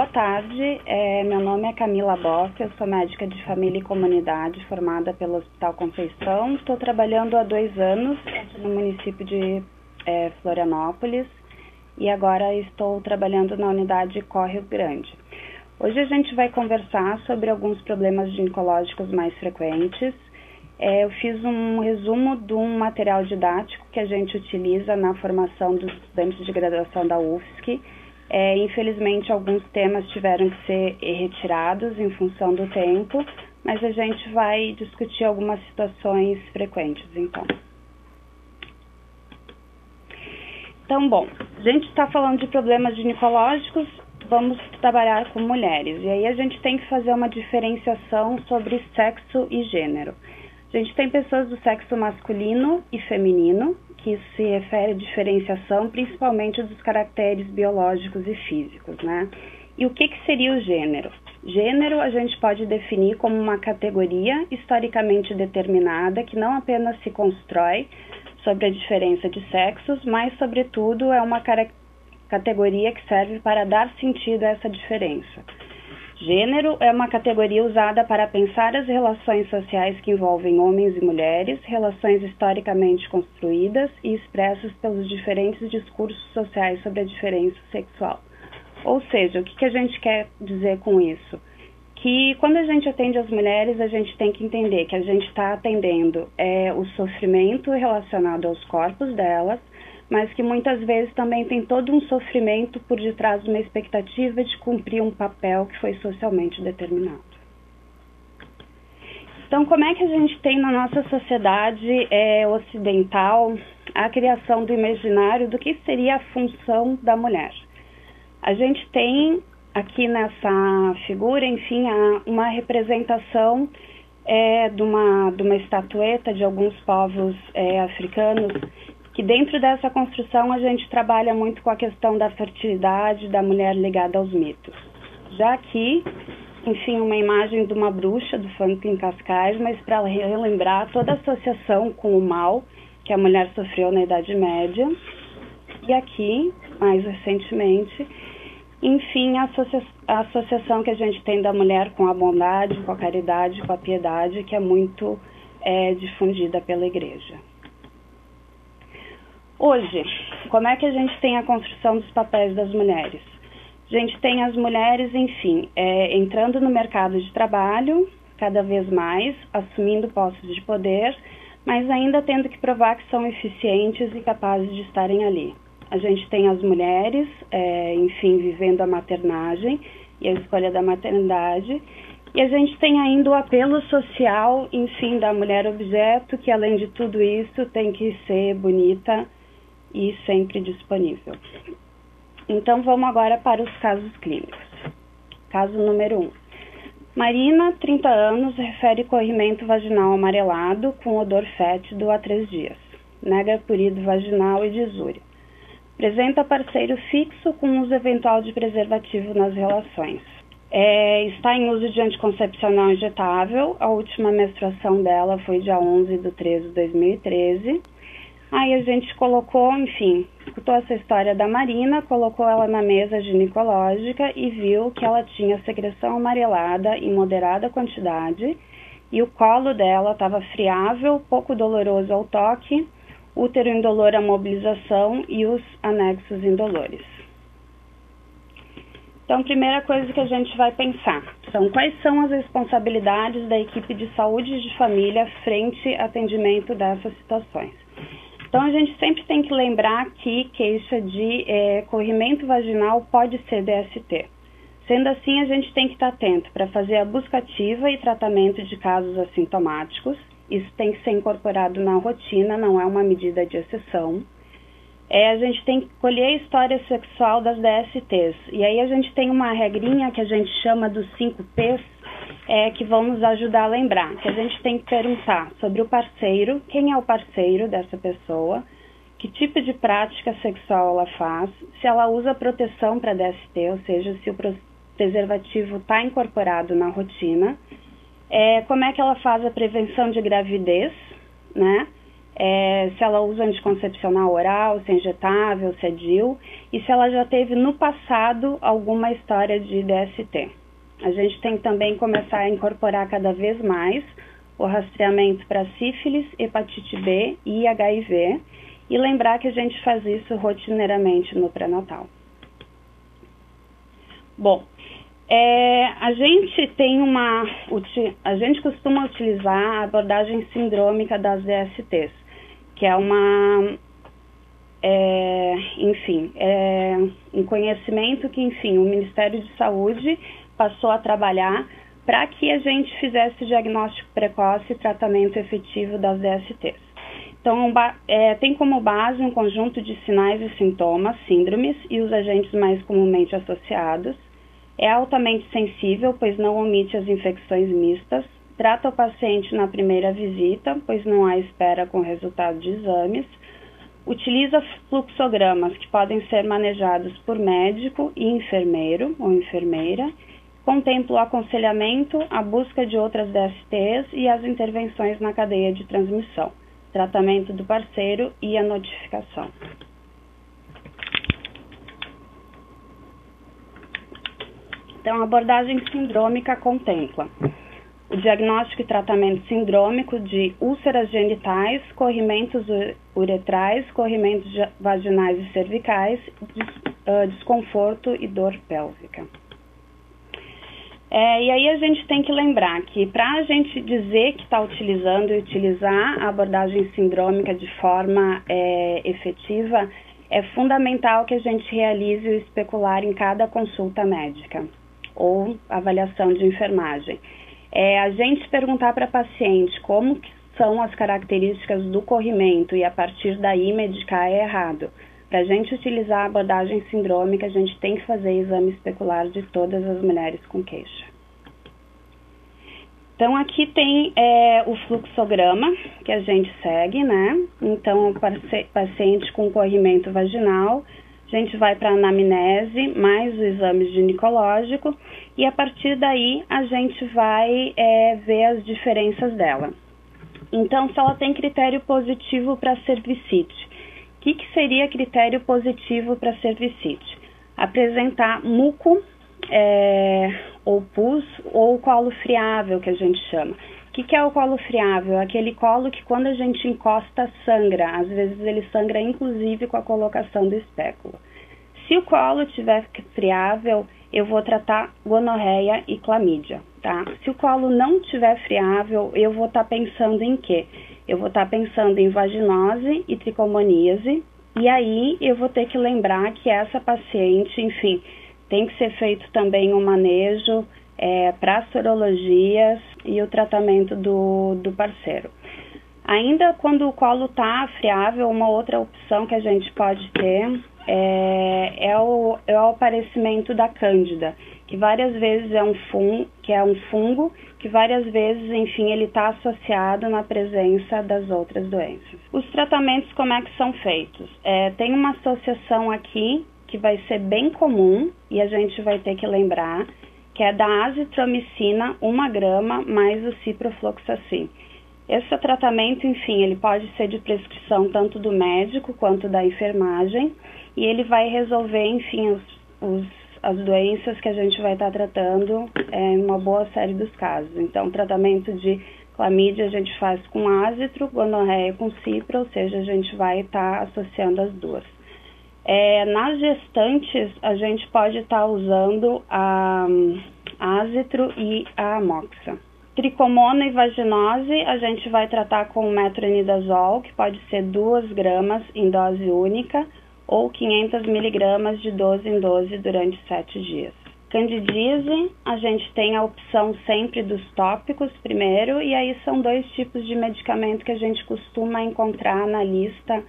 Boa tarde, meu nome é Camila Bosque, eu sou médica de família e comunidade formada pelo Hospital Conceição. Estou trabalhando há 2 anos no município de Florianópolis e agora estou trabalhando na unidade Rio Grande. Hoje a gente vai conversar sobre alguns problemas ginecológicos mais frequentes. Eu fiz um resumo de um material didático que a gente utiliza na formação dos estudantes de graduação da UFSC. Infelizmente, alguns temas tiveram que ser retirados em função do tempo, mas a gente vai discutir algumas situações frequentes, então. Então, bom, a gente está falando de problemas ginecológicos, vamos trabalhar com mulheres. E aí a gente tem que fazer uma diferenciação sobre sexo e gênero. A gente tem pessoas do sexo masculino e feminino, que se refere à diferenciação principalmente dos caracteres biológicos e físicos, né? E o que seria o gênero? Gênero a gente pode definir como uma categoria historicamente determinada que não apenas se constrói sobre a diferença de sexos, mas, sobretudo, é uma categoria que serve para dar sentido a essa diferença. Gênero é uma categoria usada para pensar as relações sociais que envolvem homens e mulheres, relações historicamente construídas e expressas pelos diferentes discursos sociais sobre a diferença sexual. Ou seja, o que a gente quer dizer com isso? Que quando a gente atende as mulheres, a gente tem que entender que a gente está atendendo o sofrimento relacionado aos corpos delas, mas que muitas vezes também tem todo um sofrimento por detrás de uma expectativa de cumprir um papel que foi socialmente determinado. Então, como é que a gente tem na nossa sociedade ocidental a criação do imaginário do que seria a função da mulher? A gente tem aqui nessa figura, enfim, uma representação de uma estatueta de alguns povos africanos, que dentro dessa construção a gente trabalha muito com a questão da fertilidade da mulher ligada aos mitos. Já aqui, enfim, uma imagem de uma bruxa do Franklin Cascais, mas para relembrar toda a associação com o mal que a mulher sofreu na Idade Média. E aqui, mais recentemente, enfim, a associação que a gente tem da mulher com a bondade, com a caridade, com a piedade, que é muito difundida pela igreja. Hoje, como é que a gente tem a construção dos papéis das mulheres? A gente tem as mulheres, enfim, entrando no mercado de trabalho, cada vez mais, assumindo postos de poder, mas ainda tendo que provar que são eficientes e capazes de estarem ali. A gente tem as mulheres, enfim, vivendo a maternagem e a escolha da maternidade, e a gente tem ainda o apelo social, enfim, da mulher objeto, que além de tudo isso tem que ser bonita e sempre disponível. Então, vamos agora para os casos clínicos. Caso número 1. Marina, 30 anos, refere corrimento vaginal amarelado com odor fétido há 3 dias. Nega prurido vaginal e disúria. Apresenta parceiro fixo com uso eventual de preservativo nas relações. Está em uso de anticoncepção não injetável. A última menstruação dela foi dia 11/3/2013. Aí a gente colocou, enfim, escutou essa história da Marina, colocou ela na mesa ginecológica e viu que ela tinha secreção amarelada em moderada quantidade e o colo dela estava friável, pouco doloroso ao toque, útero indolor à mobilização e os anexos indolores. Então, a primeira coisa que a gente vai pensar são quais são as responsabilidades da equipe de saúde de família frente ao atendimento dessas situações. Então, a gente sempre tem que lembrar que queixa de corrimento vaginal pode ser DST. Sendo assim, a gente tem que estar atento para fazer a busca ativa e tratamento de casos assintomáticos. Isso tem que ser incorporado na rotina, não é uma medida de exceção. A gente tem que colher a história sexual das DSTs. E aí a gente tem uma regrinha que a gente chama dos 5 Ps, que vão nos ajudar a lembrar. Que a gente tem que perguntar sobre o parceiro, quem é o parceiro dessa pessoa, que tipo de prática sexual ela faz, se ela usa proteção para DST, ou seja, se o preservativo está incorporado na rotina, como é que ela faz a prevenção de gravidez, né? se ela usa anticoncepcional oral, se é injetável, se é DIU, e se ela já teve no passado alguma história de DST. A gente tem que também começar a incorporar cada vez mais o rastreamento para sífilis, hepatite B e HIV, e lembrar que a gente faz isso rotineiramente no pré-natal. Bom, a gente costuma utilizar a abordagem sindrômica das DSTs, que é um conhecimento que, o Ministério de Saúde passou a trabalhar para que a gente fizesse diagnóstico precoce e tratamento efetivo das DSTs. Então, tem como base um conjunto de sinais e sintomas, síndromes e os agentes mais comumente associados. É altamente sensível, pois não omite as infecções mistas. Trata o paciente na primeira visita, pois não há espera com o resultado de exames. Utiliza fluxogramas que podem ser manejados por médico e enfermeiro ou enfermeira. Contempla o aconselhamento, a busca de outras DSTs e as intervenções na cadeia de transmissão, tratamento do parceiro e a notificação. Então, a abordagem sindrômica contempla o diagnóstico e tratamento sindrômico de úlceras genitais, corrimentos uretrais, corrimentos vaginais e cervicais, desconforto e dor pélvica. E aí a gente tem que lembrar que para a gente dizer que está utilizando e utilizar a abordagem sindrômica de forma efetiva, é fundamental que a gente realize o especular em cada consulta médica ou avaliação de enfermagem. A gente perguntar para a paciente como que são as características do corrimento e a partir daí medicar é errado. Para a gente utilizar a abordagem sindrômica, a gente tem que fazer exame especular de todas as mulheres com queixa. Então, aqui tem o fluxograma que a gente segue, né? Então, o paciente com corrimento vaginal, a gente vai para a anamnese, mais o exame ginecológico, e a partir daí a gente vai ver as diferenças dela. Então, se ela tem critério positivo para cervicite, o que seria critério positivo para cervicite? Apresentar muco ou pus ou colo friável, que a gente chama. O que é o colo friável? Aquele colo que quando a gente encosta sangra, às vezes ele sangra inclusive com a colocação do espéculo. Se o colo estiver friável, eu vou tratar gonorreia e clamídia, tá? Se o colo não estiver friável, eu vou estar pensando em quê? Eu vou estar pensando em vaginose e tricomoníase, e aí eu vou ter que lembrar que essa paciente, enfim, tem que ser feito também um manejo para sorologias e o tratamento do parceiro. Ainda quando o colo está friável, uma outra opção que a gente pode ter é o aparecimento da cândida, que várias vezes é um fungo, que várias vezes, enfim, ele está associado na presença das outras doenças. Os tratamentos, como é que são feitos? Tem uma associação aqui que vai ser bem comum e a gente vai ter que lembrar, que é da azitromicina 1 grama mais o ciprofloxacin. Esse tratamento, enfim, ele pode ser de prescrição tanto do médico quanto da enfermagem e ele vai resolver, enfim, as doenças que a gente vai estar tratando em uma boa série dos casos. Então, tratamento de clamídia a gente faz com azitro, gonorreia com cipro, ou seja, a gente vai estar associando as duas. Nas gestantes, a gente pode estar usando a azitro e a amoxa. Tricomona e vaginose, a gente vai tratar com metronidazol, que pode ser 2 gramas em dose única, ou 500 miligramas de 12 em 12 durante 7 dias. Candidíase, a gente tem a opção sempre dos tópicos primeiro, e aí são 2 tipos de medicamento que a gente costuma encontrar na lista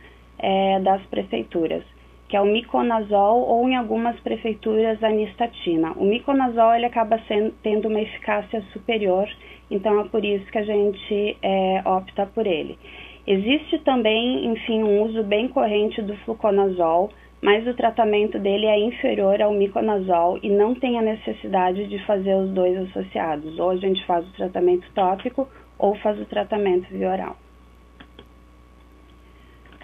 das prefeituras, que é o miconazol ou em algumas prefeituras a nistatina. O miconazol ele acaba tendo uma eficácia superior, então é por isso que a gente opta por ele. Existe também, enfim, um uso bem corrente do fluconazol, mas o tratamento dele é inferior ao miconazol e não tem a necessidade de fazer os dois associados. Ou a gente faz o tratamento tópico ou faz o tratamento via oral.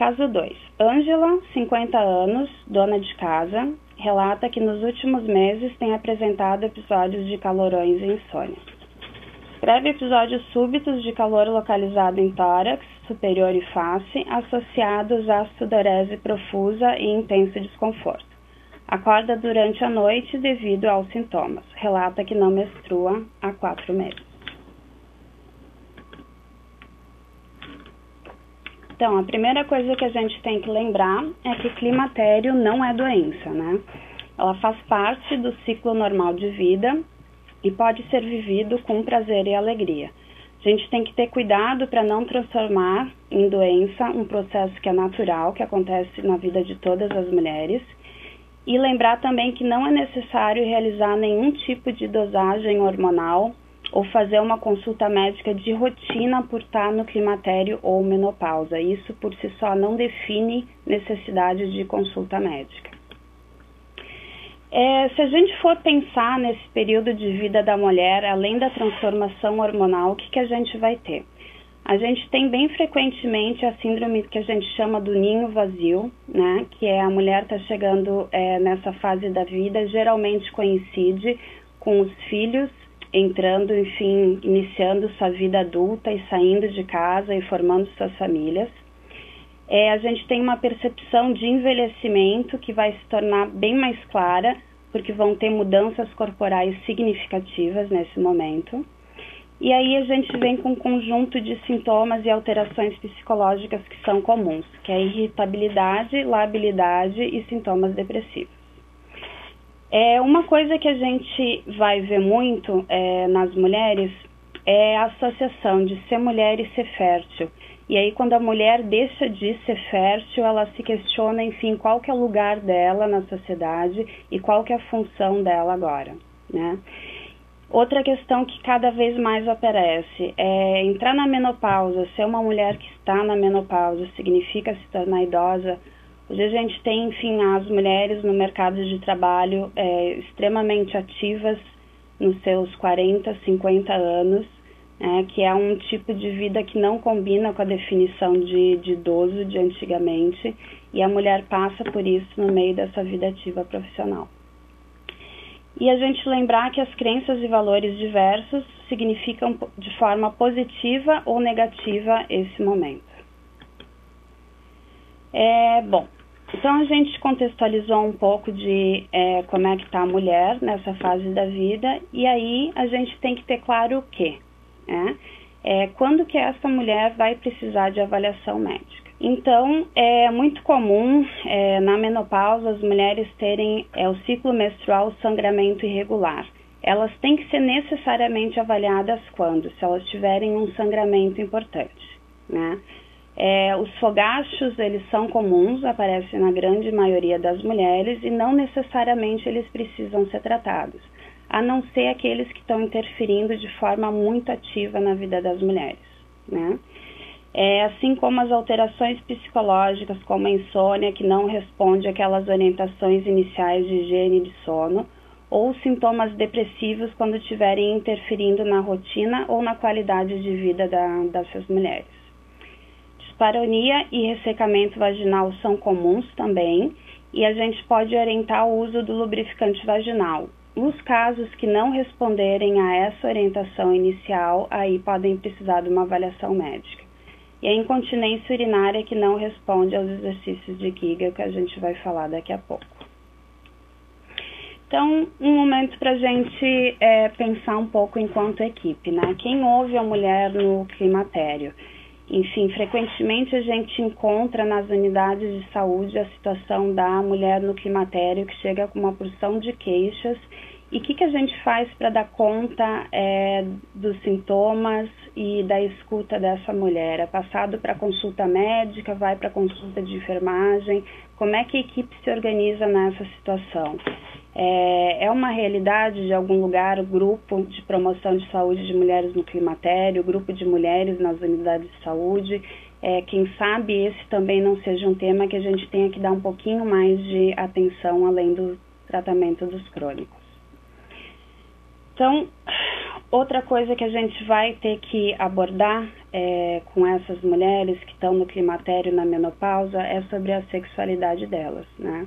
Caso 2. Ângela, 50 anos, dona de casa, relata que nos últimos meses tem apresentado episódios de calorões e insônia. Descreve episódios súbitos de calor localizado em tórax, superior e face, associados à sudorese profusa e intenso desconforto. Acorda durante a noite devido aos sintomas. Relata que não menstrua há 4 meses. Então, a primeira coisa que a gente tem que lembrar é que climatério não é doença, né? Ela faz parte do ciclo normal de vida e pode ser vivido com prazer e alegria. A gente tem que ter cuidado para não transformar em doença um processo que é natural, que acontece na vida de todas as mulheres. E lembrar também que não é necessário realizar nenhum tipo de dosagem hormonal ou fazer uma consulta médica de rotina por estar no climatério ou menopausa. Isso por si só não define necessidade de consulta médica. Se a gente for pensar nesse período de vida da mulher, além da transformação hormonal, o que a gente vai ter? A gente tem bem frequentemente a síndrome que a gente chama do ninho vazio, né? Que é a mulher está chegando nessa fase da vida, geralmente coincide com os filhos entrando, enfim, iniciando sua vida adulta e saindo de casa e formando suas famílias. A gente tem uma percepção de envelhecimento que vai se tornar bem mais clara, porque vão ter mudanças corporais significativas nesse momento. E aí a gente vem com um conjunto de sintomas e alterações psicológicas que são comuns, que é a irritabilidade, labilidade e sintomas depressivos. Uma coisa que a gente vai ver muito nas mulheres é a associação de ser mulher e ser fértil. E aí, quando a mulher deixa de ser fértil, ela se questiona, enfim, qual que é o lugar dela na sociedade e qual que é a função dela agora, né? Outra questão que cada vez mais aparece é entrar na menopausa. Ser uma mulher que está na menopausa significa se tornar idosa. Hoje a gente tem, enfim, as mulheres no mercado de trabalho extremamente ativas nos seus 40, 50 anos, que é um tipo de vida que não combina com a definição de idoso de antigamente, e a mulher passa por isso no meio dessa vida ativa profissional. E a gente lembrar que as crenças e valores diversos significam de forma positiva ou negativa esse momento. Então a gente contextualizou um pouco de como é que está a mulher nessa fase da vida, e aí a gente tem que ter claro o quê? Quando que essa mulher vai precisar de avaliação médica. Então, é muito comum na menopausa as mulheres terem o ciclo menstrual, sangramento irregular. Elas têm que ser necessariamente avaliadas quando? Se elas tiverem um sangramento importante, né? Os fogachos, eles são comuns, aparecem na grande maioria das mulheres e não necessariamente eles precisam ser tratados, a não ser aqueles que estão interferindo de forma muito ativa na vida das mulheres, né? Assim como as alterações psicológicas, como a insônia, que não responde àquelas orientações iniciais de higiene e de sono, ou sintomas depressivos quando estiverem interferindo na rotina ou na qualidade de vida dessas mulheres. Dispareunia e ressecamento vaginal são comuns também, e a gente pode orientar o uso do lubrificante vaginal. Nos casos que não responderem a essa orientação inicial, aí podem precisar de uma avaliação médica. E a incontinência urinária que não responde aos exercícios de Kegel, que a gente vai falar daqui a pouco. Então, um momento para a gente pensar um pouco enquanto equipe, né? Quem ouve a mulher no climatério? Enfim, frequentemente a gente encontra nas unidades de saúde a situação da mulher no climatério que chega com uma porção de queixas. E o que a gente faz para dar conta dos sintomas e da escuta dessa mulher? É passado para consulta médica, vai para consulta de enfermagem? Como é que a equipe se organiza nessa situação? É uma realidade de algum lugar o grupo de promoção de saúde de mulheres no climatério, o grupo de mulheres nas unidades de saúde? Quem sabe esse também não seja um tema que a gente tenha que dar um pouquinho mais de atenção além do tratamento dos crônicos. Então, outra coisa que a gente vai ter que abordar com essas mulheres que estão no climatério, na menopausa, é sobre a sexualidade delas, né?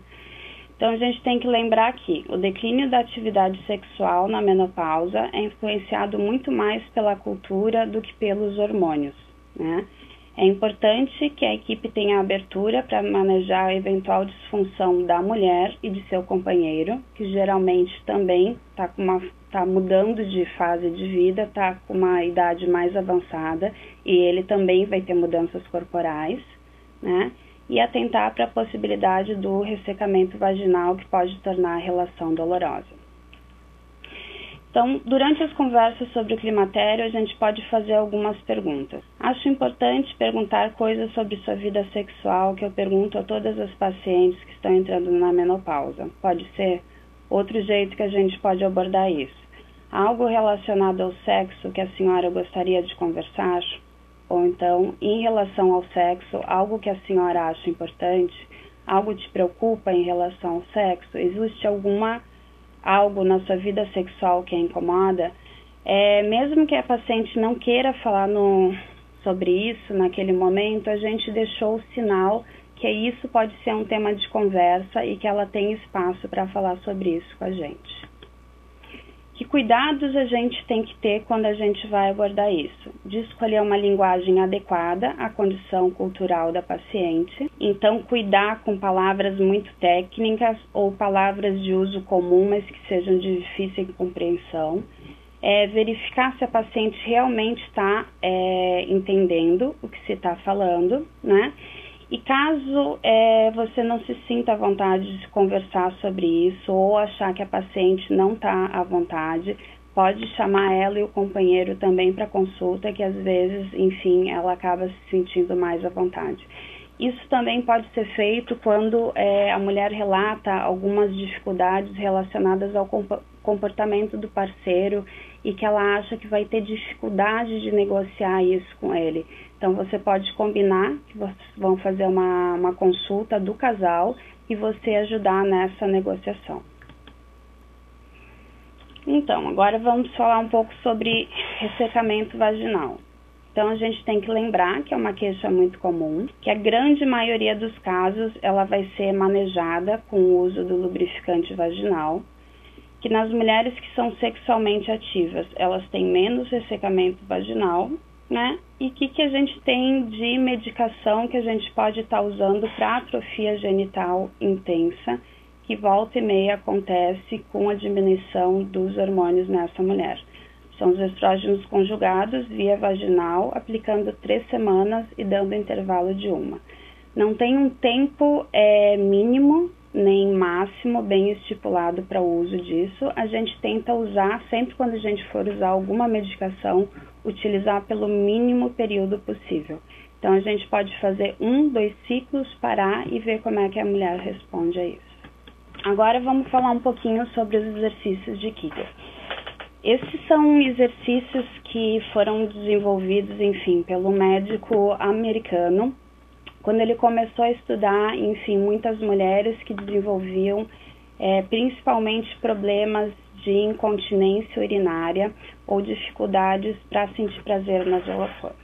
Então, a gente tem que lembrar que o declínio da atividade sexual na menopausa é influenciado muito mais pela cultura do que pelos hormônios, né? É importante que a equipe tenha abertura para manejar a eventual disfunção da mulher e de seu companheiro, que geralmente também está mudando de fase de vida, está com uma idade mais avançada e ele também vai ter mudanças corporais, né? E atentar para a possibilidade do ressecamento vaginal que pode tornar a relação dolorosa. Então, durante as conversas sobre o climatério, a gente pode fazer algumas perguntas. Acho importante perguntar coisas sobre sua vida sexual que eu pergunto a todas as pacientes que estão entrando na menopausa. Pode ser outro jeito que a gente pode abordar isso. Algo relacionado ao sexo que a senhora gostaria de conversar? Ou então, em relação ao sexo, algo que a senhora acha importante? Algo te preocupa em relação ao sexo? Existe algo na sua vida sexual que a incomoda? Mesmo que a paciente não queira falar sobre isso naquele momento, a gente deixou o sinal que isso pode ser um tema de conversa e que ela tem espaço para falar sobre isso com a gente. Que cuidados a gente tem que ter quando a gente vai abordar isso? De escolher uma linguagem adequada à condição cultural da paciente. Então, cuidar com palavras muito técnicas ou palavras de uso comum, mas que sejam de difícil compreensão. Verificar se a paciente realmente está entendendo o que se está falando, né? E caso você não se sinta à vontade de conversar sobre isso ou achar que a paciente não está à vontade, pode chamar ela e o companheiro também para consulta, que às vezes, enfim, ela acaba se sentindo mais à vontade. Isso também pode ser feito quando a mulher relata algumas dificuldades relacionadas ao comportamento do parceiro e que ela acha que vai ter dificuldade de negociar isso com ele. Então, você pode combinar que vocês vão fazer uma consulta do casal e você ajudar nessa negociação. Então, agora vamos falar um pouco sobre ressecamento vaginal. Então, a gente tem que lembrar que é uma queixa muito comum, que a grande maioria dos casos ela vai ser manejada com o uso do lubrificante vaginal, que nas mulheres que são sexualmente ativas, elas têm menos ressecamento vaginal, né? E que a gente tem de medicação que a gente pode estar usando para atrofia genital intensa, que volta e meia acontece com a diminuição dos hormônios nessa mulher. São os estrógenos conjugados via vaginal, aplicando 3 semanas e dando intervalo de 1. Não tem um tempo mínimo nem máximo bem estipulado para o uso disso. A gente tenta usar, sempre quando a gente for usar alguma medicação, utilizar pelo mínimo período possível. Então, a gente pode fazer 1, 2 ciclos, parar e ver como é que a mulher responde a isso. Agora, vamos falar um pouquinho sobre os exercícios de Kegel. Esses são exercícios que foram desenvolvidos, enfim, pelo médico americano, quando ele começou a estudar, enfim, muitas mulheres que desenvolviam principalmente problemas de incontinência urinária ou dificuldades para sentir prazer nas relações.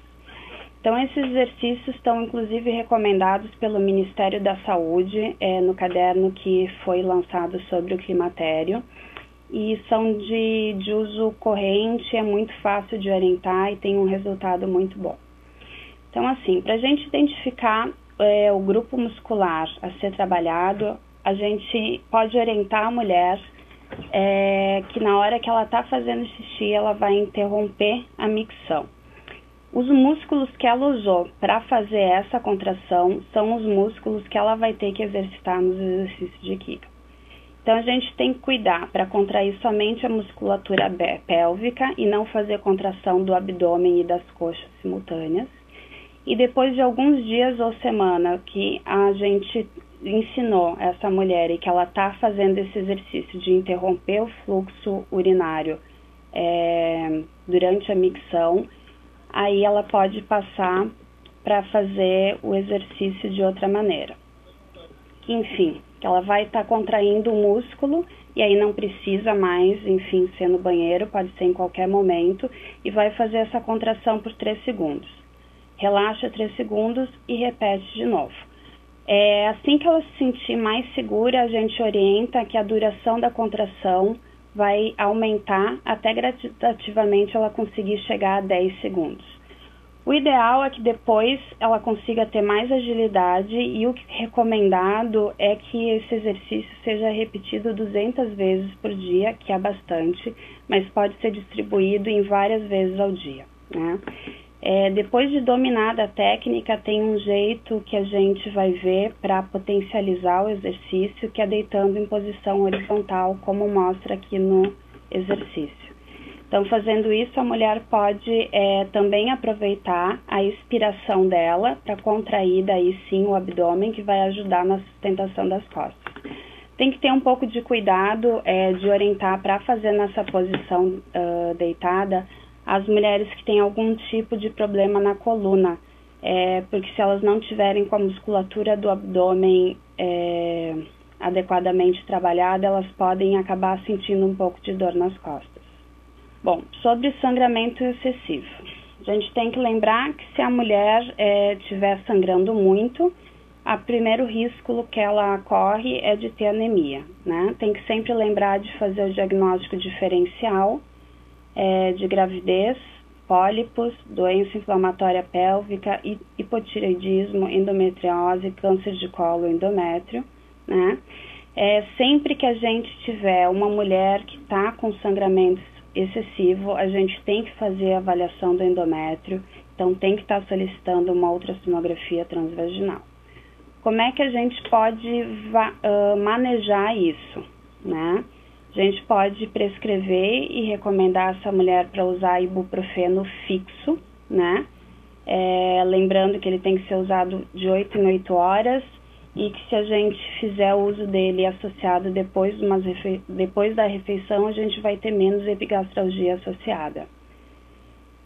Então, esses exercícios estão, inclusive, recomendados pelo Ministério da Saúde no caderno que foi lançado sobre o climatério e são de uso corrente, é muito fácil de orientar e tem um resultado muito bom. Então, assim, para a gente identificar o grupo muscular a ser trabalhado, a gente pode orientar a mulher que na hora que ela está fazendo xixi, ela vai interromper a micção. Os músculos que ela usou para fazer essa contração são os músculos que ela vai ter que exercitar nos exercícios de Kegel. Então, a gente tem que cuidar para contrair somente a musculatura pélvica e não fazer contração do abdômen e das coxas simultâneas. E depois de alguns dias ou semana que a gente ensinou essa mulher e que ela está fazendo esse exercício de interromper o fluxo urinário durante a micção, aí ela pode passar para fazer o exercício de outra maneira. Enfim, ela vai estar contraindo o músculo e aí não precisa mais, enfim, ser no banheiro, pode ser em qualquer momento, e vai fazer essa contração por 3 segundos. relaxa 3 segundos e repete de novo. Assim que ela se sentir mais segura, a gente orienta que a duração da contração vai aumentar até gradativamente ela conseguir chegar a 10 segundos. O ideal é que depois ela consiga ter mais agilidade e o recomendado é que esse exercício seja repetido 200 vezes por dia, que é bastante, mas pode ser distribuído em várias vezes ao dia, né? Depois de dominada a técnica, tem um jeito que a gente vai ver para potencializar o exercício, que é deitando em posição horizontal, como mostra aqui no exercício. Então, fazendo isso, a mulher pode também aproveitar a expiração dela para contrair daí sim o abdômen, que vai ajudar na sustentação das costas. Tem que ter um pouco de cuidado de orientar para fazer nessa posição deitada as mulheres que têm algum tipo de problema na coluna, porque se elas não tiverem com a musculatura do abdômen adequadamente trabalhada, elas podem acabar sentindo um pouco de dor nas costas. Bom, sobre sangramento excessivo, a gente tem que lembrar que se a mulher estiver sangrando muito, o primeiro risco que ela corre é de ter anemia, né? Tem que sempre lembrar de fazer o diagnóstico diferencial de gravidez, pólipos, doença inflamatória pélvica, hipotireoidismo, endometriose, câncer de colo, endométrio, né? Sempre que a gente tiver uma mulher que está com sangramento excessivo, a gente tem que fazer a avaliação do endométrio, então tem que estar solicitando uma ultrassonografia transvaginal. Como é que a gente pode manejar isso, né? A gente pode prescrever e recomendar essa mulher para usar ibuprofeno fixo, né? Lembrando que ele tem que ser usado de 8 em 8 horas e que se a gente fizer o uso dele associado depois da refeição, a gente vai ter menos epigastralgia associada.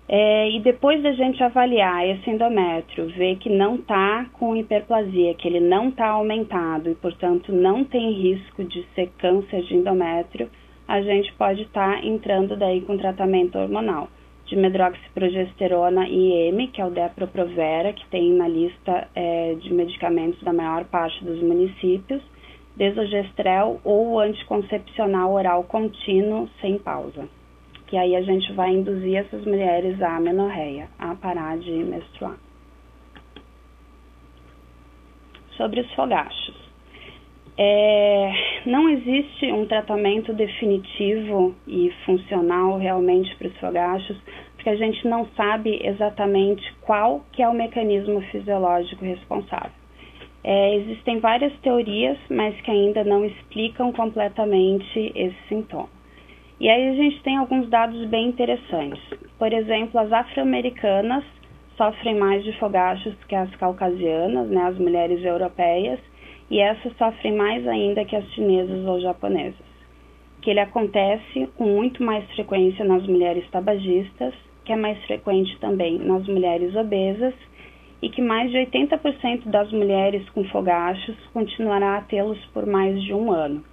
E depois da gente avaliar esse endométrio, ver que não está com hiperplasia, que ele não está aumentado e, portanto, não tem risco de ser câncer de endométrio, a gente pode estar entrando daí com tratamento hormonal de medroxiprogesterona IM, que é o Depo-Provera, que tem na lista de medicamentos da maior parte dos municípios, desogestrel ou anticoncepcional oral contínuo sem pausa. Que aí a gente vai induzir essas mulheres à amenorreia, a parar de menstruar. Sobre os fogachos. Não existe um tratamento definitivo e funcional realmente para os fogachos, porque a gente não sabe exatamente qual que é o mecanismo fisiológico responsável. Existem várias teorias, mas que ainda não explicam completamente esse sintoma. E aí a gente tem alguns dados bem interessantes. Por exemplo, as afro-americanas sofrem mais de fogachos que as caucasianas, né, as mulheres europeias, e essas sofrem mais ainda que as chinesas ou japonesas. Que ele acontece com muito mais frequência nas mulheres tabagistas, que é mais frequente também nas mulheres obesas, e que mais de 80% das mulheres com fogachos continuará a tê-los por mais de um ano.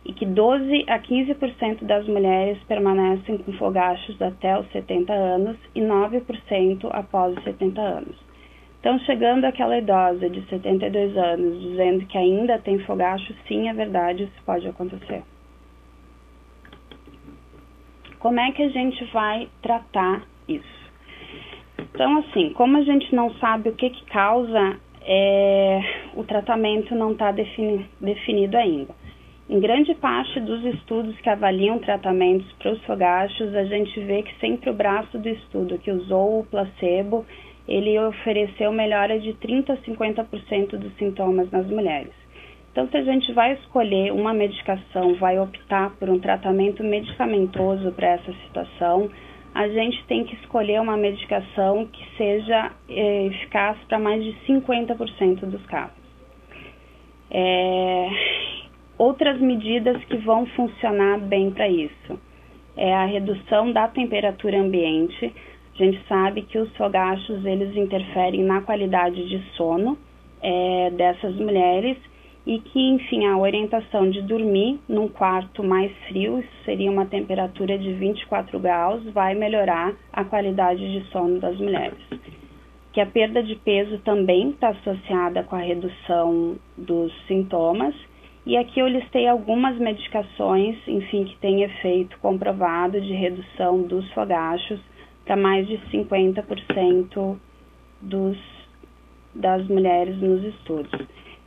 E que 12 a 15% das mulheres permanecem com fogachos até os 70 anos e 9% após os 70 anos. Então, chegando àquela idosa de 72 anos dizendo que ainda tem fogacho, sim, é verdade, isso pode acontecer. Como é que a gente vai tratar isso? Então, assim, como a gente não sabe o que causa, o tratamento não está definido ainda. Em grande parte dos estudos que avaliam tratamentos para os fogachos, a gente vê que sempre o braço do estudo que usou o placebo, ele ofereceu melhora de 30% a 50% dos sintomas nas mulheres. Então, se a gente vai escolher uma medicação, vai optar por um tratamento medicamentoso para essa situação, a gente tem que escolher uma medicação que seja eficaz para mais de 50% dos casos. Outras medidas que vão funcionar bem para isso é a redução da temperatura ambiente. A gente sabe que os fogachos, eles interferem na qualidade de sono dessas mulheres e que, enfim, a orientação de dormir num quarto mais frio, isso seria uma temperatura de 24 graus, vai melhorar a qualidade de sono das mulheres. que a perda de peso também está associada com a redução dos sintomas. E aqui eu listei algumas medicações, enfim, que têm efeito comprovado de redução dos fogachos para mais de 50% das mulheres nos estudos.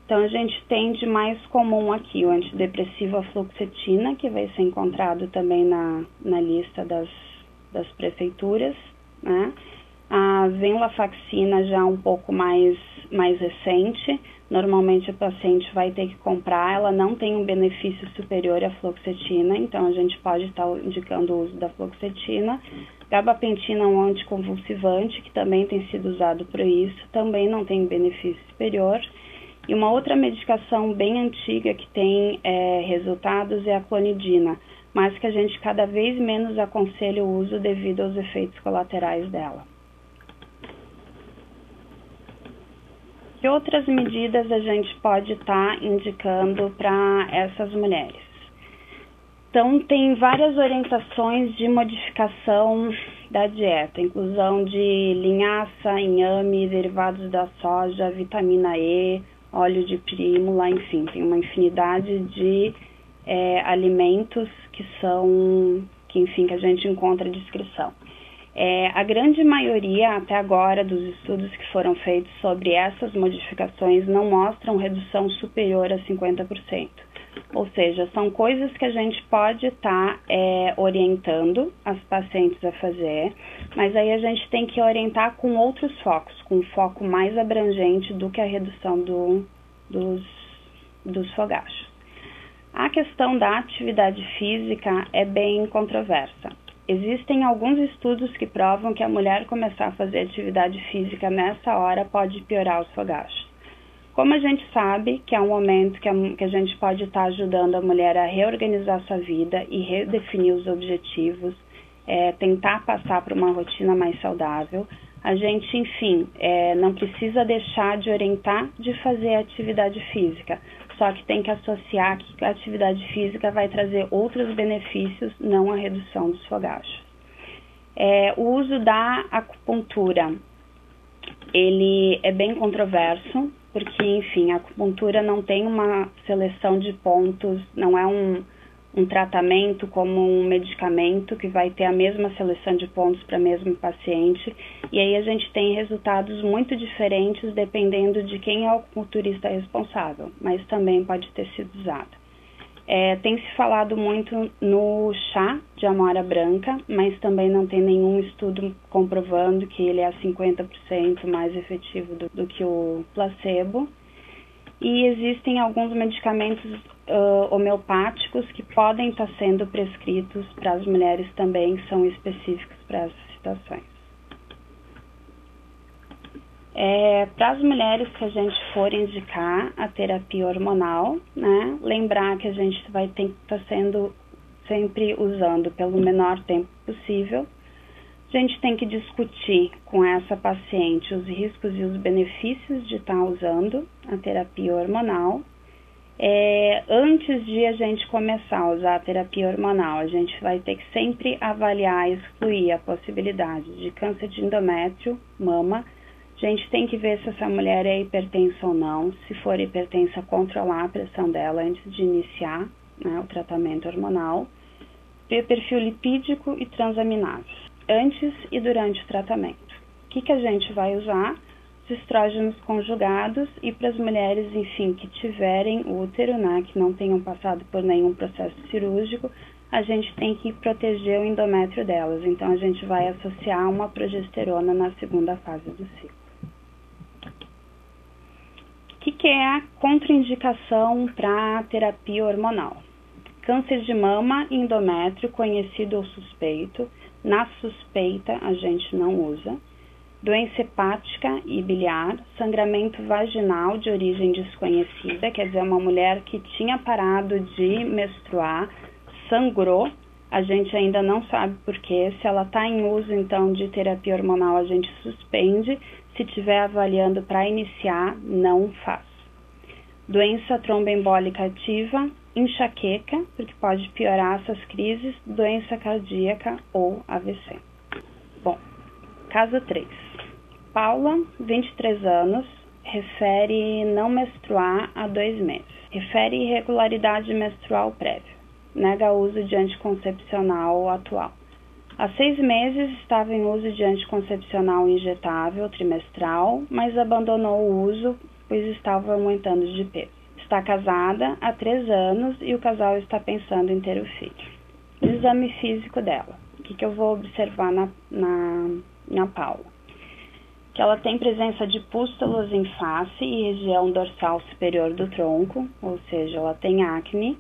Então, a gente tem de mais comum aqui o antidepressivo a fluoxetina, que vai ser encontrado também na lista das prefeituras, né? A venlafaxina já um pouco mais recente. Normalmente a paciente vai ter que comprar, ela não tem um benefício superior à fluoxetina, então a gente pode estar indicando o uso da fluoxetina. Gabapentina é um anticonvulsivante, que também tem sido usado para isso, também não tem benefício superior. E uma outra medicação bem antiga que tem resultados é a clonidina, mas que a gente cada vez menos aconselha o uso devido aos efeitos colaterais dela. Que outras medidas a gente pode estar indicando para essas mulheres? Então, tem várias orientações de modificação da dieta, inclusão de linhaça, inhame, derivados da soja, vitamina E, óleo de prímula, enfim, tem uma infinidade de alimentos que a gente encontra descrição. A grande maioria, até agora, dos estudos que foram feitos sobre essas modificações não mostram redução superior a 50%. Ou seja, são coisas que a gente pode estar orientando as pacientes a fazer, mas aí a gente tem que orientar com outros focos, com um foco mais abrangente do que a redução dos fogachos. A questão da atividade física é bem controversa. Existem alguns estudos que provam que a mulher começar a fazer atividade física nessa hora pode piorar os fogachos. Como a gente sabe que é um momento que a gente pode estar ajudando a mulher a reorganizar sua vida e redefinir os objetivos, tentar passar por uma rotina mais saudável, a gente, enfim, não precisa deixar de orientar de fazer atividade física, só que tem que associar que a atividade física vai trazer outros benefícios, não a redução dos fogachos. O uso da acupuntura, ele é bem controverso, porque, enfim, a acupuntura não tem uma seleção de pontos, não é um tratamento como um medicamento que vai ter a mesma seleção de pontos para a mesma paciente, e aí a gente tem resultados muito diferentes dependendo de quem é o acupunturista responsável, mas também pode ter sido usado. Tem se falado muito no chá de amora branca, mas também não tem nenhum estudo comprovando que ele é 50% mais efetivo do que o placebo. E existem alguns medicamentos homeopáticos que podem estar sendo prescritos para as mulheres também, que são específicos para essas situações. Para as mulheres que a gente for indicar a terapia hormonal, né, lembrar que a gente vai ter que estar sempre usando pelo menor tempo possível. A gente tem que discutir com essa paciente os riscos e os benefícios de estar usando a terapia hormonal. Antes de a gente começar a usar a terapia hormonal, a gente vai ter que sempre avaliar e excluir a possibilidade de câncer de endométrio, mama. A gente tem que ver se essa mulher é hipertensa ou não. Se for hipertensa, controlar a pressão dela antes de iniciar, né, o tratamento hormonal. Perfil lipídico e transaminases, antes e durante o tratamento. O que a gente vai usar? Os estrógenos conjugados, e para as mulheres, enfim, que tiverem útero, né, que não tenham passado por nenhum processo cirúrgico, a gente tem que proteger o endométrio delas. Então, a gente vai associar uma progesterona na segunda fase do ciclo. O que é a contraindicação para a terapia hormonal? Câncer de mama e endométrio conhecido ou suspeito. Na suspeita, a gente não usa. Doença hepática e biliar, sangramento vaginal de origem desconhecida, quer dizer, uma mulher que tinha parado de menstruar, sangrou, a gente ainda não sabe porquê. Se ela está em uso, então, de terapia hormonal, a gente suspende. Se estiver avaliando para iniciar, não faz. Doença tromboembólica ativa, enxaqueca, porque pode piorar essas crises, doença cardíaca ou AVC. Bom, caso 3. Paula, 23 anos, refere não menstruar há 2 meses. Refere irregularidade menstrual prévia. Nega uso de anticoncepcional atual. Há 6 meses estava em uso de anticoncepcional injetável trimestral, mas abandonou o uso, pois estava aumentando de peso. Está casada há 3 anos e o casal está pensando em ter o filho. O exame físico dela. O que eu vou observar na Paula? Que ela tem presença de pústulas em face e região dorsal superior do tronco, ou seja, ela tem acne,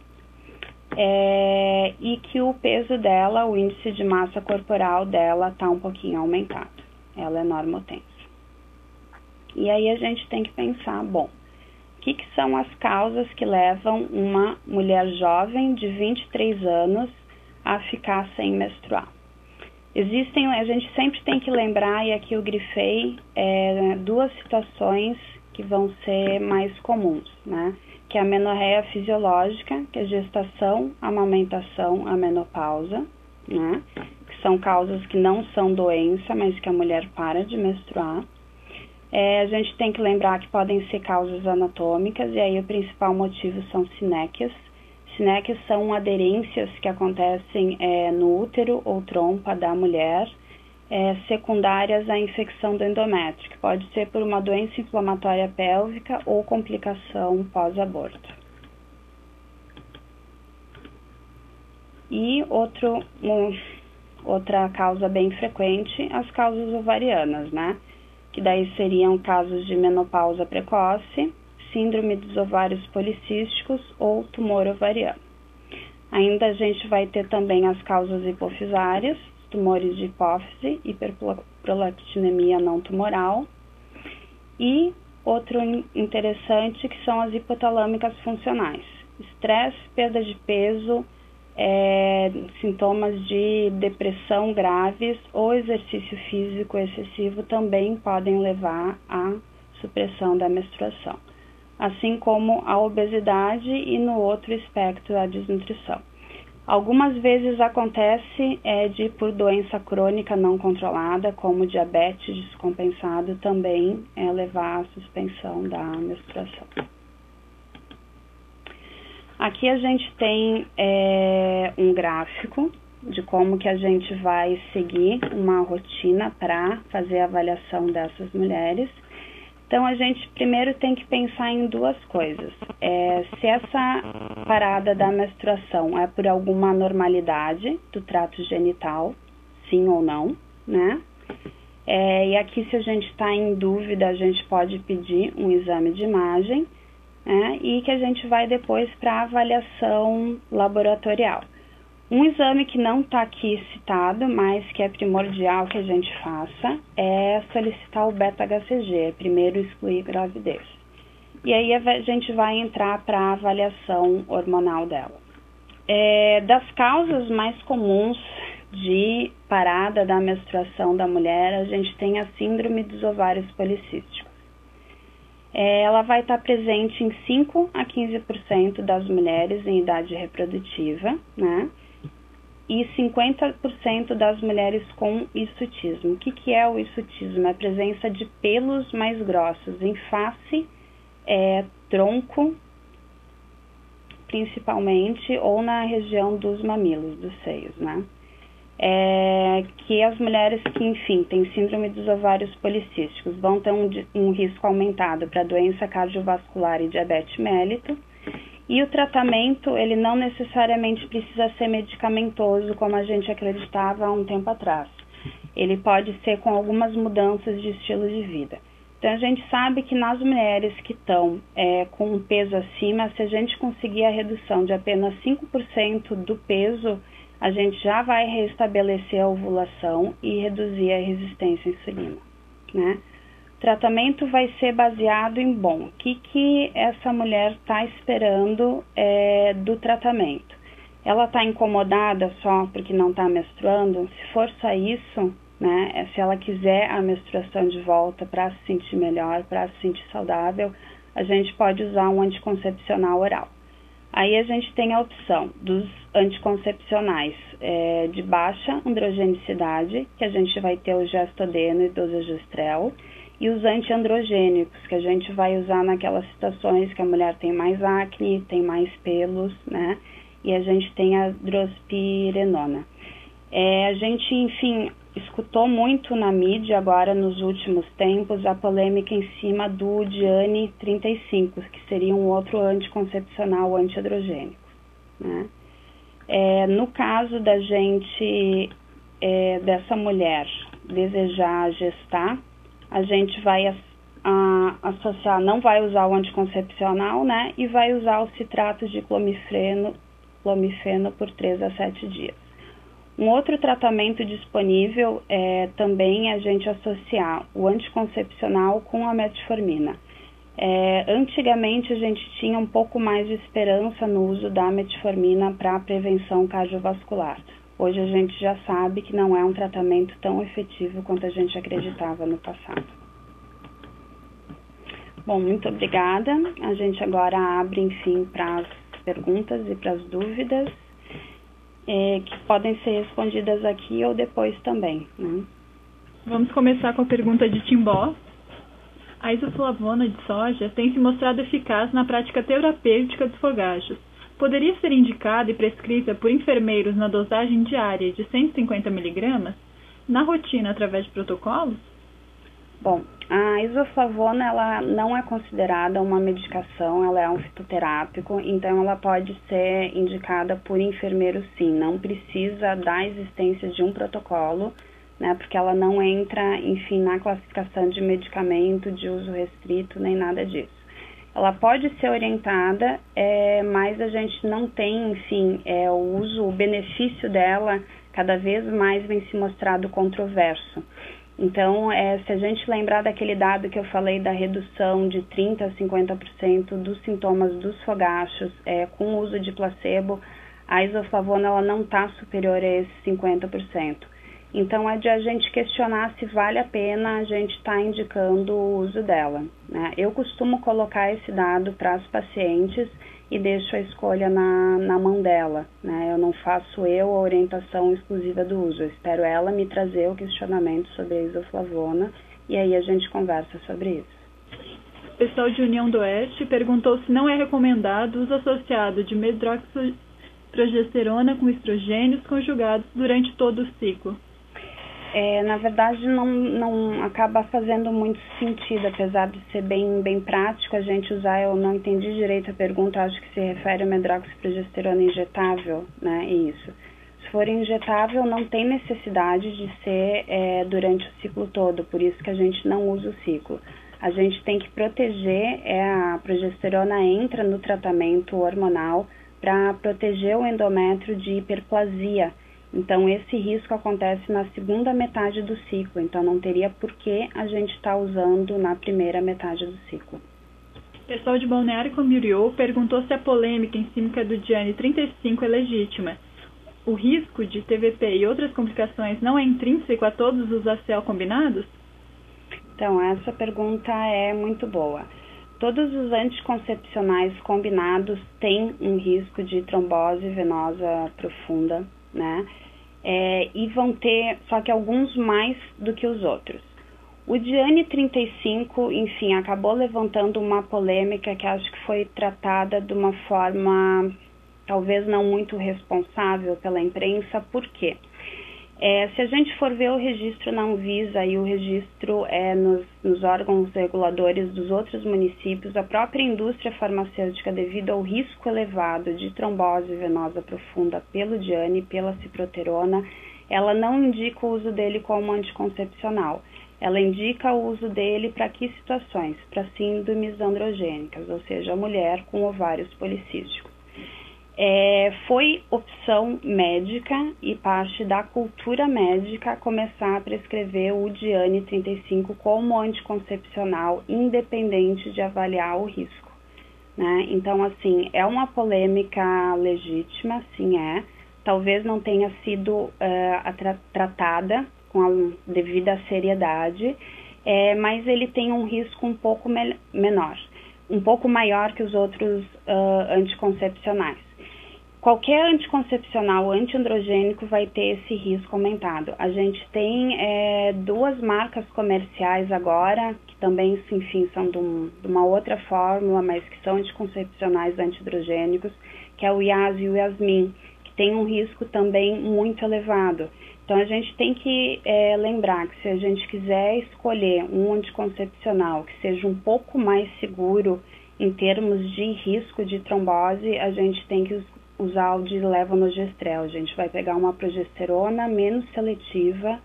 e que o peso dela, o índice de massa corporal dela está um pouquinho aumentado. Ela é normotensa. E aí a gente tem que pensar, bom, o que são as causas que levam uma mulher jovem de 23 anos a ficar sem menstruar? A gente sempre tem que lembrar, e aqui eu grifei, 2 situações que vão ser mais comuns, né? Que é a menorreia fisiológica, que é a gestação, a amamentação, a menopausa, né? Que são causas que não são doença, mas que a mulher para de menstruar. A gente tem que lembrar que podem ser causas anatômicas, e aí o principal motivo são sinéquias. Sinéquias são aderências que acontecem no útero ou trompa da mulher, secundárias à infecção do endométrio, que pode ser por uma doença inflamatória pélvica ou complicação pós-aborto. E outra causa bem frequente, as causas ovarianas, né? Que daí seriam casos de menopausa precoce, síndrome dos ovários policísticos ou tumor ovariano. Ainda a gente vai ter também as causas hipofisárias, tumores de hipófise, hiperprolactinemia não tumoral. E outro interessante que são as hipotalâmicas funcionais. Estresse, perda de peso, sintomas de depressão graves ou exercício físico excessivo também podem levar à supressão da menstruação, assim como a obesidade e no outro espectro a desnutrição. Algumas vezes acontece por doença crônica não controlada, como diabetes descompensado, também levar à suspensão da menstruação. Aqui a gente tem um gráfico de como que a gente vai seguir uma rotina para fazer a avaliação dessas mulheres. Então, a gente primeiro tem que pensar em 2 coisas. Se essa parada da menstruação é por alguma anormalidade do trato genital, sim ou não, né? E aqui, se a gente está em dúvida, a gente pode pedir um exame de imagem, né? E que a gente vai depois para a avaliação laboratorial. Um exame que não está aqui citado, mas que é primordial que a gente faça, é solicitar o beta-HCG, primeiro excluir gravidez. E aí a gente vai entrar para a avaliação hormonal dela. Das causas mais comuns de parada da menstruação da mulher, a gente tem a síndrome dos ovários policísticos. Ela vai estar presente em 5 a 15% das mulheres em idade reprodutiva, né? E 50% das mulheres com hirsutismo. O que é o hirsutismo? É a presença de pelos mais grossos em face, tronco, principalmente, ou na região dos mamilos, dos seios, né? Que as mulheres que, enfim, têm síndrome dos ovários policísticos vão ter um risco aumentado para doença cardiovascular e diabetes mellitus. E o tratamento, ele não necessariamente precisa ser medicamentoso, como a gente acreditava há um tempo atrás. Ele pode ser com algumas mudanças de estilo de vida. Então, a gente sabe que nas mulheres que estão com um peso acima, se a gente conseguir a redução de apenas 5% do peso, a gente já vai restabelecer a ovulação e reduzir a resistência à insulina, né? O tratamento vai ser baseado em, o que essa mulher está esperando do tratamento. Ela está incomodada só porque não está menstruando? Se for só isso, né, se ela quiser a menstruação de volta para se sentir melhor, para se sentir saudável, a gente pode usar um anticoncepcional oral. Aí a gente tem a opção dos anticoncepcionais de baixa androgenicidade, que a gente vai ter o gestodeno e dosagestrel, e os antiandrogênicos, que a gente vai usar naquelas situações que a mulher tem mais acne, tem mais pelos, né? E a gente tem a drospirenona. A gente, enfim, escutou muito na mídia agora nos últimos tempos a polêmica em cima do Diane 35, que seria um outro anticoncepcional antiandrogênico, né? No caso da gente, dessa mulher desejar gestar, a gente vai associar, não vai usar o anticoncepcional, né? E vai usar o citrato de clomifeno por 3 a 7 dias. Um outro tratamento disponível é também a gente associar o anticoncepcional com a metformina. Antigamente a gente tinha um pouco mais de esperança no uso da metformina para prevenção cardiovascular. Hoje a gente já sabe que não é um tratamento tão efetivo quanto a gente acreditava no passado. Bom, muito obrigada. A gente agora abre, enfim, para as perguntas e para as dúvidas, que podem ser respondidas aqui ou depois também, né? Vamos começar com a pergunta de Timbó. A isoflavona de soja tem se mostrado eficaz na prática terapêutica dos fogachos. Poderia ser indicada e prescrita por enfermeiros na dosagem diária de 150 mg na rotina através de protocolos? Bom, a isoflavona ela não é considerada uma medicação, ela é um fitoterápico, então ela pode ser indicada por enfermeiro sim, não precisa da existência de um protocolo, né, porque ela não entra, enfim, na classificação de medicamento de uso restrito, nem nada disso. Ela pode ser orientada, mas a gente não tem, enfim, o benefício dela cada vez mais vem se mostrado controverso. Então, se a gente lembrar daquele dado que eu falei da redução de 30% a 50% dos sintomas dos fogachos com o uso de placebo, a isoflavona ela não está superior a esses 50%. Então, é de a gente questionar se vale a pena a gente estar indicando o uso dela, né? Eu costumo colocar esse dado para as pacientes e deixo a escolha na mão dela, né? Eu não faço a orientação exclusiva do uso, eu espero ela me trazer o questionamento sobre a isoflavona e aí a gente conversa sobre isso. O pessoal de União do Oeste perguntou se não é recomendado o uso associado de medroxiprogesterona com estrogênios conjugados durante todo o ciclo. Na verdade, não acaba fazendo muito sentido, apesar de ser bem prático a gente usar. Eu não entendi direito a pergunta, acho que se refere a medroxiprogesterona injetável, né? Isso. Se for injetável, não tem necessidade de ser durante o ciclo todo, por isso que a gente não usa o ciclo. A gente tem que proteger, a progesterona entra no tratamento hormonal para proteger o endométrio de hiperplasia. Então, esse risco acontece na segunda metade do ciclo, então não teria por que a gente estar usando na primeira metade do ciclo. O pessoal de Balneário Camboriú perguntou se a polêmica em cima do Diane 35 é legítima. O risco de TVP e outras complicações não é intrínseco a todos os ACL combinados? Então, essa pergunta é muito boa. Todos os anticoncepcionais combinados têm um risco de trombose venosa profunda, né? E vão ter, só que alguns mais do que os outros. O Diane 35, enfim, acabou levantando uma polêmica que acho que foi tratada de uma forma talvez não muito responsável pela imprensa. Por quê? Se a gente for ver o registro na Anvisa e o registro nos órgãos reguladores dos outros municípios, a própria indústria farmacêutica, devido ao risco elevado de trombose venosa profunda pelo Diane e pela ciproterona, ela não indica o uso dele como anticoncepcional. Ela indica o uso dele para que situações? Para síndromes androgênicas, ou seja, a mulher com ovários policísticos. Foi opção médica e parte da cultura médica começar a prescrever o Diane 35 como anticoncepcional, independente de avaliar o risco, né? Então, assim, é uma polêmica legítima, sim talvez não tenha sido tratada com a devida seriedade, mas ele tem um risco um pouco menor, um pouco maior que os outros anticoncepcionais. Qualquer anticoncepcional antiandrogênico vai ter esse risco aumentado. A gente tem 2 marcas comerciais agora, que também, enfim, são de uma outra fórmula, mas que são anticoncepcionais antiandrogênicos, que é o Yas e o Yasmin, que tem um risco também muito elevado. Então, a gente tem que lembrar que se a gente quiser escolher um anticoncepcional que seja um pouco mais seguro em termos de risco de trombose, a gente tem que usar o de levonorgestrel. A gente vai pegar uma progesterona menos seletiva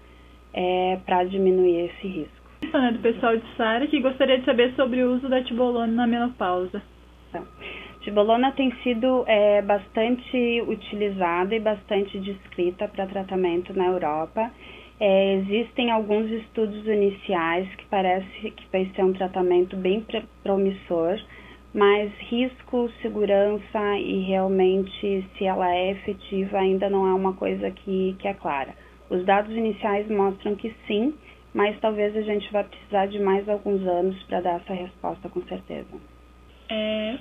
para diminuir esse risco. Do pessoal de Sara, que gostaria de saber sobre o uso da tibolona na menopausa. Então, tibolona tem sido bastante utilizada e bastante descrita para tratamento na Europa. Existem alguns estudos iniciais que parece que vai ser um tratamento bem promissor, mas risco, segurança e realmente se ela é efetiva ainda não é uma coisa que é clara. Os dados iniciais mostram que sim, mas talvez a gente vá precisar de mais alguns anos para dar essa resposta com certeza.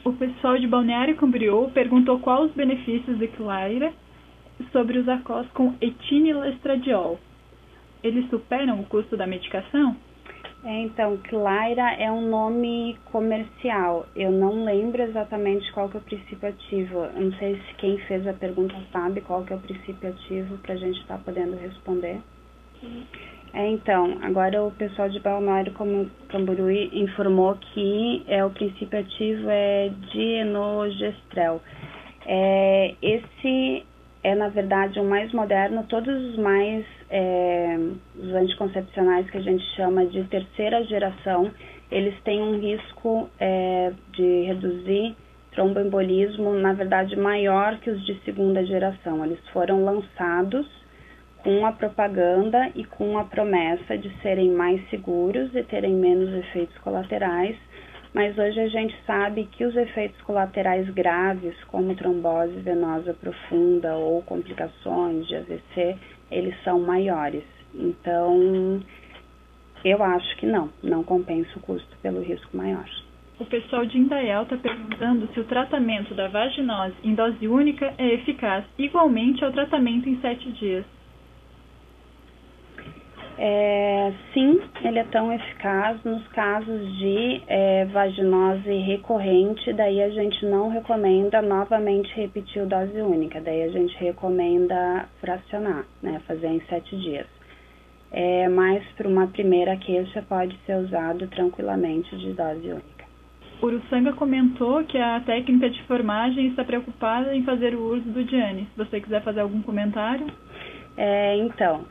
O pessoal de Balneário Camboriú perguntou quais os benefícios de Claira sobre os ACOS com etinilestradiol. Eles superam o custo da medicação? Então, Claira é um nome comercial. Eu não lembro exatamente qual que é o princípio ativo. Eu não sei se quem fez a pergunta sabe qual que é o princípio ativo para a gente estar podendo responder. Então, agora o pessoal de Balneário Camboriú informou que o princípio ativo é dienogestrel. Esse é, na verdade, o mais moderno. Todos os anticoncepcionais que a gente chama de terceira geração, eles têm um risco de reduzir tromboembolismo, na verdade, maior que os de segunda geração. Eles foram lançados com a propaganda e com a promessa de serem mais seguros e terem menos efeitos colaterais, mas hoje a gente sabe que os efeitos colaterais graves, como trombose venosa profunda ou complicações de AVC, eles são maiores. Então, eu acho que não compensa o custo pelo risco maior. O pessoal de Indaial está perguntando se o tratamento da vaginose em dose única é eficaz igualmente ao tratamento em 7 dias. Sim, ele é tão eficaz nos casos de vaginose recorrente. Daí a gente não recomenda novamente repetir o dose única, daí a gente recomenda fracionar, né, fazer em 7 dias. Mas para uma primeira queixa pode ser usado tranquilamente de dose única. Uruçanga comentou que a técnica de formagem está preocupada em fazer o uso do Diane. Se você quiser fazer algum comentário? Então,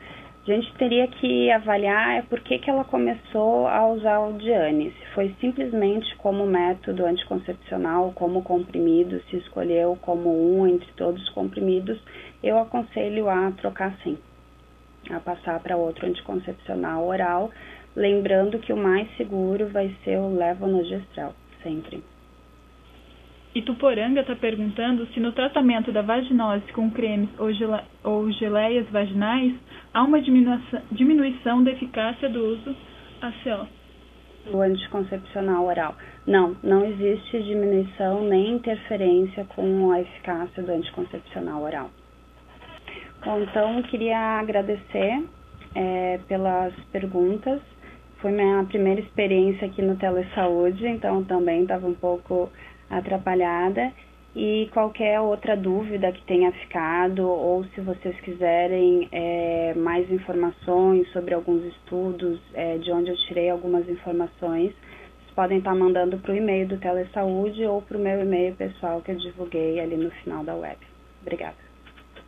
a gente teria que avaliar por que ela começou a usar o Diane. Se foi simplesmente como método anticoncepcional, como comprimido, se escolheu como um entre todos os comprimidos, eu aconselho a trocar sim, a passar para outro anticoncepcional oral, lembrando que o mais seguro vai ser o levonorgestrel, sempre. Ituporanga está perguntando se no tratamento da vaginose com cremes ou geleias vaginais há uma diminuição da eficácia do uso ACO. O anticoncepcional oral. Não existe diminuição nem interferência com a eficácia do anticoncepcional oral. Bom, então, queria agradecer pelas perguntas. Foi minha primeira experiência aqui no Telesaúde, então também estava um pouco atrapalhada, e qualquer outra dúvida que tenha ficado, ou se vocês quiserem mais informações sobre alguns estudos, de onde eu tirei algumas informações, vocês podem estar mandando para o e-mail do Telesaúde ou para o meu e-mail pessoal que eu divulguei ali no final da web. Obrigada.